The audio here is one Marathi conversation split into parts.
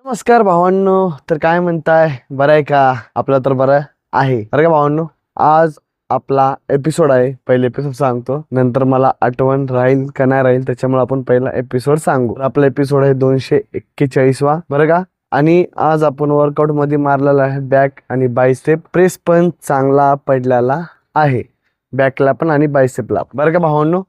नमस्कार भावांनो, तर काय म्हणताय? बरं आहे का? आपलं तर बरं आहे. बरं का भावांनो, आज आपला एपिसोड आहे. पहिले एपिसोड सांगतो, नंतर मला आठवण राहील का नाही राहील त्याच्यामुळे आपण पहिला एपिसोड सांगू. आपला एपिसोड आहे 241वा. बरं का? आणि आज आपण वर्कआउट मध्ये मारलेला आहे बॅक आणि बायसेप. प्रेस पण चांगला पडलेला आहे, बॅकला पण आणि बायसेपला. बरं का भावांनो,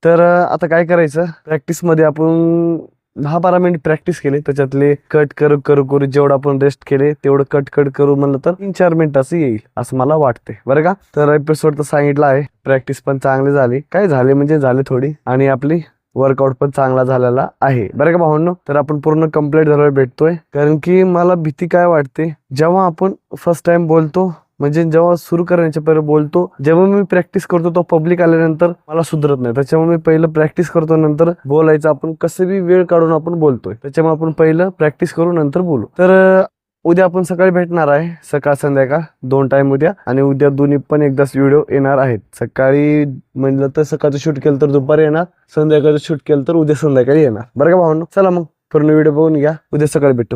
तर आता काय करायचं, प्रॅक्टिस मध्ये आपण 10-12 मिनिट प्रॅक्टिस केली. त्याच्यातले कट करू करू करू जेवढं आपण रेस्ट केले तेवढं कट कट करू म्हणलं तर 3-4 मिनिटाचं येईल असं मला वाटते. बरं का? तर एपिसोड तर सांगितलं आहे, प्रॅक्टिस पण चांगली झाली. काय झाले म्हणजे झाले थोडी, आणि आपली वर्कआउट पण चांगला झालेला आहे. बरं का भावांनो, तर आपण पूर्ण कंप्लीट झाल्यावर भेटतोय. कारण की मला भीती काय वाटते, जेव्हा आपण फर्स्ट टाइम बोलतो, म्हणजे जेव्हा सुरू करण्याच्या पहिले बोलतो, जेव्हा मी प्रॅक्टिस करतो तो पब्लिक आल्यानंतर मला सुधरत नाही. त्याच्यामुळे मी पहिलं प्रॅक्टिस करतो, नंतर बोलायचं. आपण कसं बी वेळ काढून आपण बोलतोय, त्याच्यामुळे आपण पहिलं प्रॅक्टिस करू नंतर बोलू. तर उद्या आपण सकाळी भेटणार आहे, सकाळ संध्याकाळ 2 टाइम उद्या. आणि उद्या दोन्ही पण एकदाच व्हिडिओ येणार आहेत. सकाळी म्हणलं तर सकाळचं शूट केलं तर दुपारी येणार, संध्याकाळचं शूट केलं तर उद्या संध्याकाळी येणार. बरं का भावांनो, चला मग पूर्ण व्हिडिओ बघून घ्या, उद्या सकाळी भेटू.